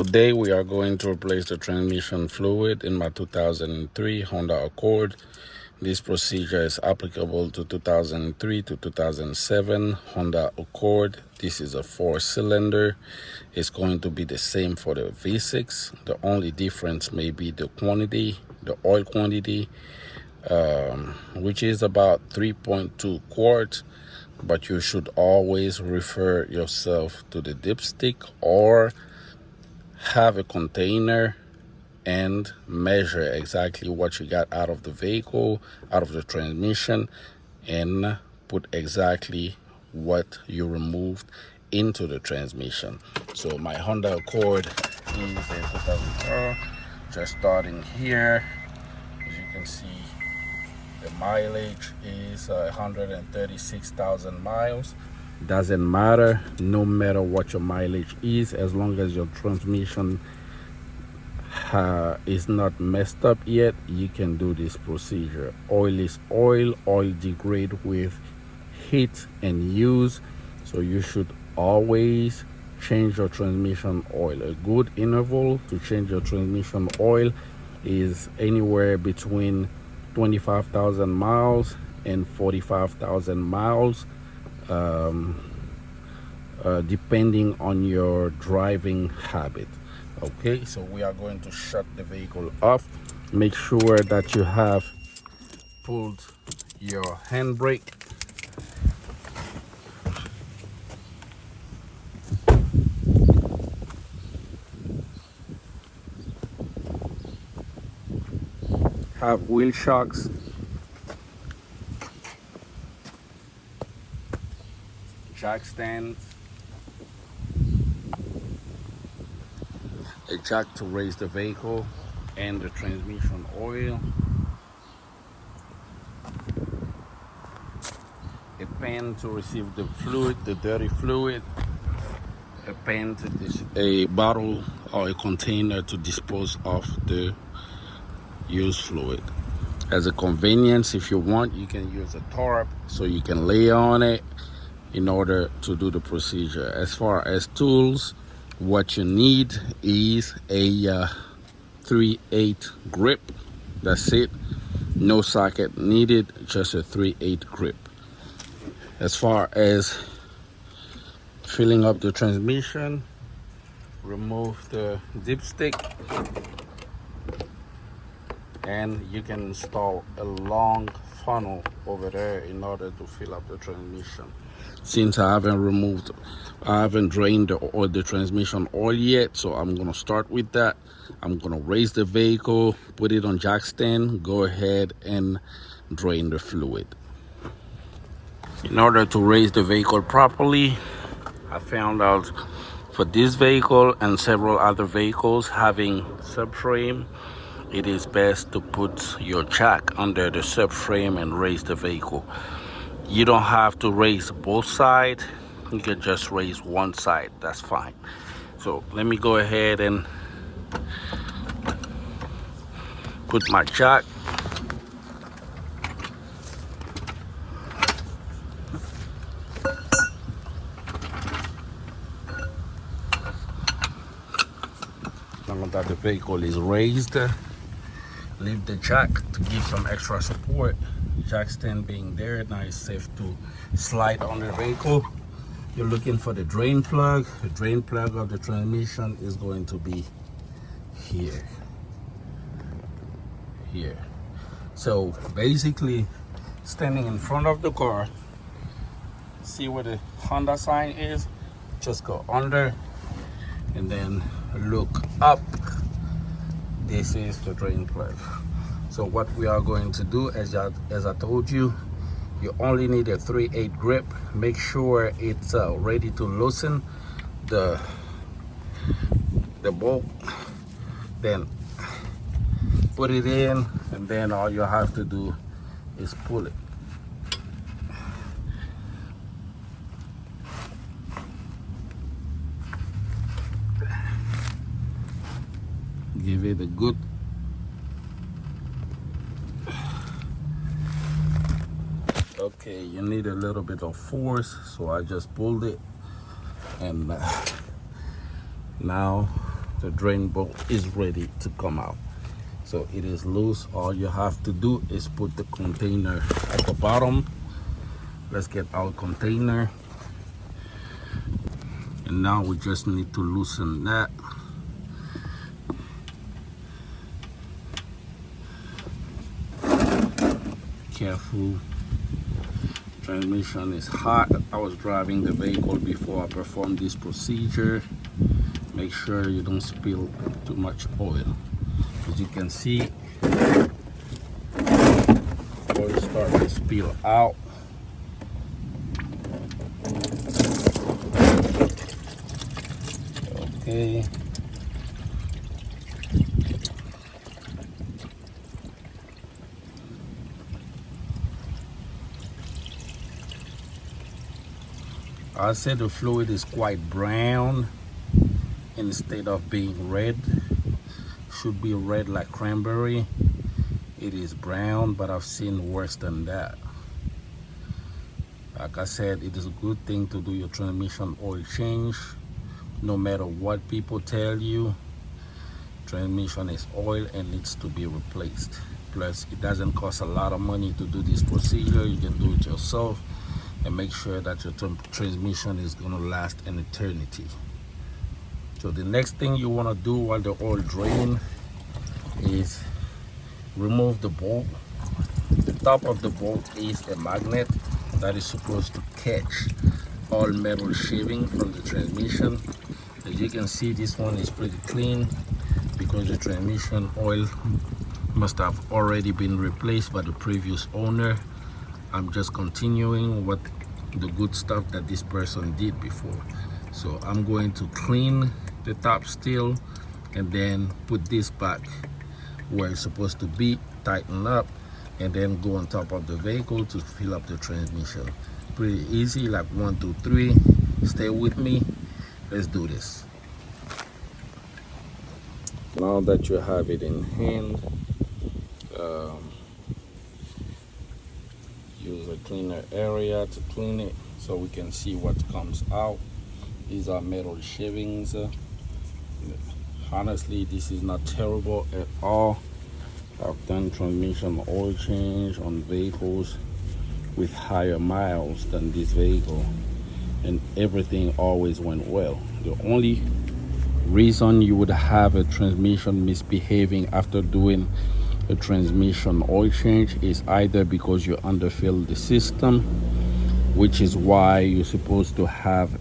Today we are going to replace the transmission fluid in my 2003 Honda Accord. This procedure is applicable to 2003 to 2007 Honda Accord. This is a 4-cylinder. It's going to be the same for the V6. The only difference may be the quantity, the oil quantity, which is about 3.2 quarts. But you should always refer yourself to the dipstick or have a container and measure exactly what you got out of the vehicle, out of the transmission, and put exactly what you removed into the transmission. So my Honda Accord is a 2000. Just starting here, as you can see, the mileage is 136,000 miles. Doesn't matter, no matter what your mileage is, as long as your transmission is not messed up yet, you can do this procedure. Oil is oil. Oil degrade with heat and use, so you should always change your transmission oil. A good interval to change your transmission oil is anywhere between 25,000 miles and 45,000 miles, depending on your driving habit. Okay, so we are going to shut the vehicle off. Make sure that you have pulled your handbrake. Have wheel shocks. Jack stands. A jack to raise the vehicle and the transmission oil. A pan to receive the fluid, the dirty fluid. A pan to a bottle or a container to dispose of the used fluid. As a convenience, if you want, you can use a tarp so you can lay on it in order to do the procedure. As far as tools, what you need is a 3/8 grip. That's it. No socket needed, just a 3/8 grip. As far as filling up the transmission, remove the dipstick and you can install a long funnel over there in order to fill up the transmission. Since I haven't drained the transmission oil yet, so I'm gonna start with that. I'm gonna raise the vehicle, put it on jack stand, go ahead and drain the fluid. In order to raise the vehicle properly, I found out for this vehicle and several other vehicles having subframe, it is best to put your jack under the subframe and raise the vehicle. You don't have to raise both sides. You can just raise one side. That's fine. So let me go ahead and put my jack. Now that the vehicle is raised, leave the jack to give some extra support. Jack stand being there, now it's safe to slide on the vehicle. You're looking for the drain plug. The drain plug of the transmission is going to be here. So basically, standing in front of the car, see where the Honda sign is, just go under and then look up. This is the drain plug. So what we are going to do, as I told you, you only need a 3/8 grip. Make sure it's ready to loosen the bolt. Then put it in, and then all you have to do is pull it. Give it a good okay, you need a little bit of force, so I just pulled it, and now the drain bolt is ready to come out. So it is loose. All you have to do is put the container at the bottom. Let's get our container. And now we just need to loosen that. Careful. Transmission is hot. I was driving the vehicle before I performed this procedure. Make sure you don't spill too much oil. As you can see, oil starts to spill out. Okay. I said the fluid is quite brown instead of being red. Should be red like cranberry. It is brown, but I've seen worse than that. Like I said, it is a good thing to do your transmission oil change. No matter what people tell you, transmission is oil and needs to be replaced. Plus, it doesn't cost a lot of money to do this procedure. You can do it yourself and make sure that your transmission is going to last an eternity. So the next thing you want to do while the oil drains is remove the bolt. The top of the bolt is a magnet that is supposed to catch all metal shaving from the transmission. As you can see, this one is pretty clean because the transmission oil must have already been replaced by the previous owner. I'm just continuing what the good stuff that this person did before. So I'm going to clean the top still and then put this back where it's supposed to be, tighten up, and then go on top of the vehicle to fill up the transmission. Pretty easy, like 1, 2, 3. Stay with me. Let's do this. Now that you have it in hand, use a cleaner area to clean it so we can see what comes out. These are metal shavings. Honestly, this is not terrible at all. I've done transmission oil change on vehicles with higher miles than this vehicle, and everything always went well. The only reason you would have a transmission misbehaving after doing a transmission oil change is either because you underfill the system, which is why you're supposed to have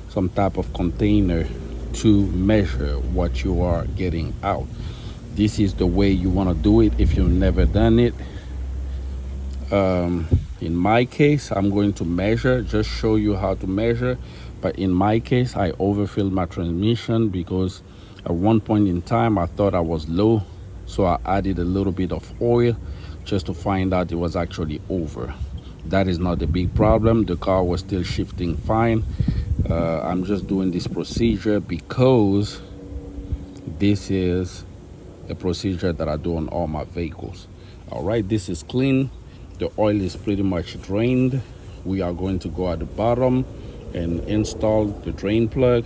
some type of container to measure what you are getting out. This is the way you want to do it if you've never done it. In my case, I'm going to measure, just show you how to measure. But in my case, I overfilled my transmission because at one point in time I thought I was low, so I added a little bit of oil just to find out it was actually over. That is not the big problem. The car was still shifting fine. I'm just doing this procedure because this is a procedure that I do on all my vehicles. All right, this is clean. The oil is pretty much drained. We are going to go at the bottom and install the drain plug,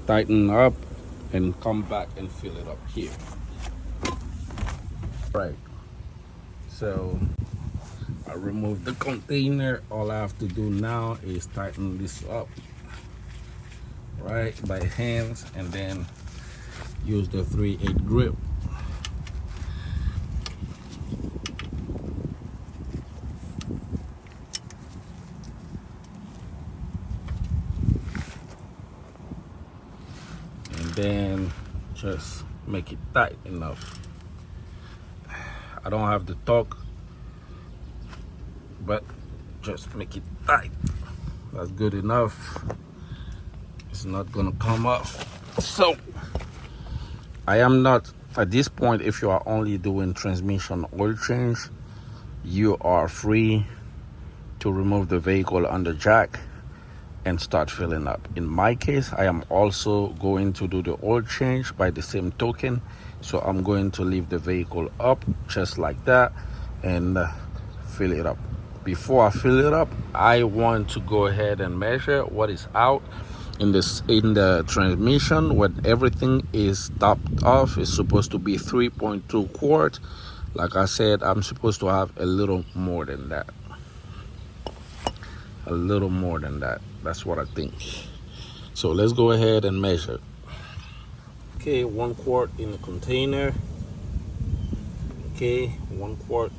tighten up, and come back and fill it up here. Right, so I removed the container. All I have to do now is tighten this up, right, by hands, and then use the 3/8 grip. And then just make it tight enough. I don't have the torque, but just make it tight. That's good enough. It's not gonna come off. So I am not, at this point, if you are only doing transmission oil change, you are free to remove the vehicle under jack and start filling up. In my case, I am also going to do the oil change by the same token. So I'm going to leave the vehicle up just like that and fill it up. Before I fill it up, I want to go ahead and measure what is out in the transmission, when everything is topped off, is supposed to be 3.2 quarts. Like I said, I'm supposed to have a little more than that. A little more than that. That's what I think. So let's go ahead and measure. Okay, 1 quart in the container. Okay, 1 quart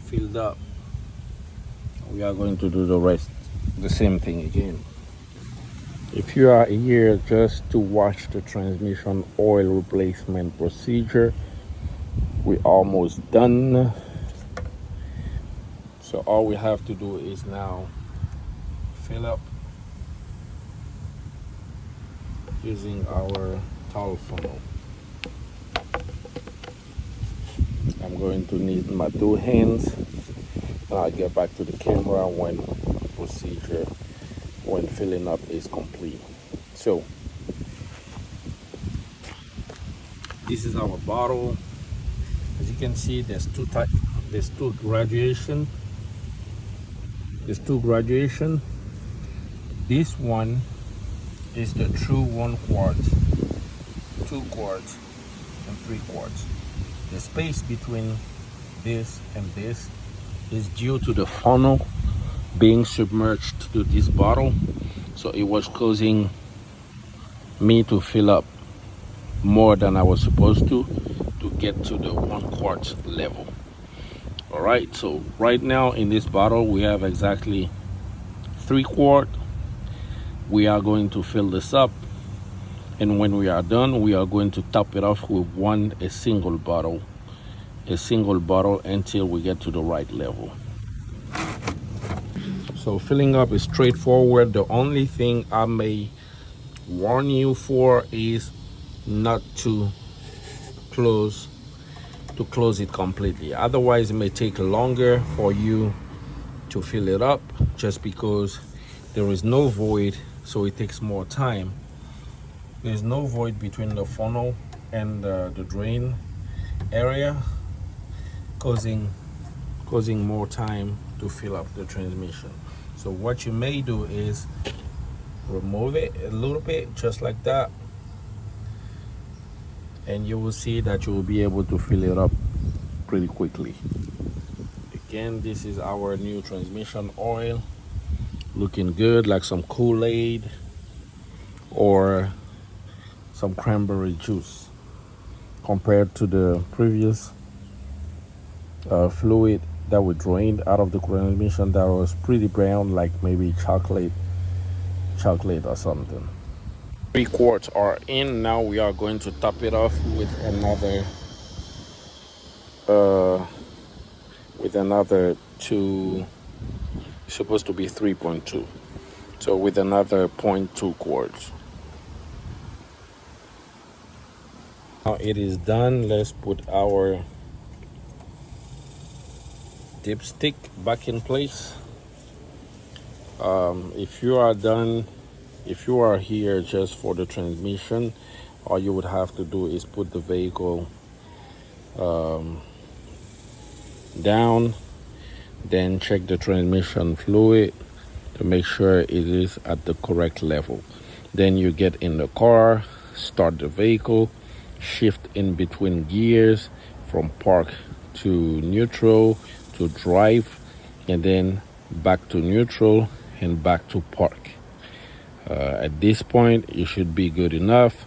filled up. We are going to do the rest, the same thing again. If you are here just to watch the transmission oil replacement procedure, we're almost done. So all we have to do is now fill up using our towel funnel. I'm going to need my 2 hands, and I'll get back to the camera when procedure, when filling up is complete. So this is our bottle. As you can see, there's two graduation. There's 2 graduation. This one is the true 1 quart, 2 quarts, and 3 quarts. The space between this and this is due to the funnel being submerged to this bottle. So it was causing me to fill up more than I was supposed to get to the 1 quart level. All right, so right now in this bottle we have exactly 3 quart. We are going to fill this up, and when we are done, we are going to top it off with a single bottle until we get to the right level. So filling up is straightforward. The only thing I may warn you for is not to close it completely. Otherwise it may take longer for you to fill it up, just because there is no void, so it takes more time. There's no void between the funnel and the drain area, causing more time to fill up the transmission. So what you may do is remove it a little bit, just like that, and you will see that you will be able to fill it up pretty quickly. Again, this is our new transmission oil, looking good, like some Kool-Aid or some cranberry juice, compared to the previous fluid that we drained out of the transmission that was pretty brown, like maybe chocolate or something. 3 quarts are in. Now we are going to top it off with another 2, supposed to be 3.2, so with another 0.2 quarts. Now it is done. Let's put our dipstick back in place. If you are here just for the transmission, all you would have to do is put the vehicle down, then check the transmission fluid to make sure it is at the correct level. Then you get in the car, start the vehicle, shift in between gears from park to neutral to drive, and then back to neutral and back to park. At this point you should be good enough.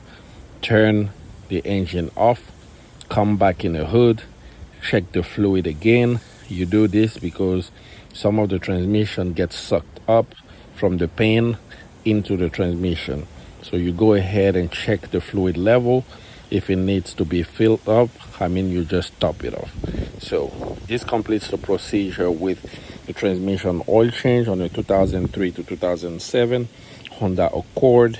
Turn the engine off, come back in the hood, check the fluid again. You do this because some of the transmission gets sucked up from the pan into the transmission. So you go ahead and check the fluid level. If it needs to be filled up, you just top it off. So this completes the procedure with the transmission oil change on the 2003 to 2007 Honda Accord.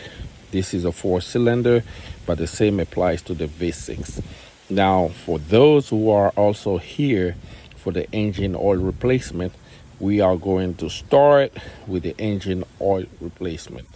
This is a 4-cylinder, but the same applies to the V6. Now, for those who are also here for the engine oil replacement, we are going to start with the engine oil replacement.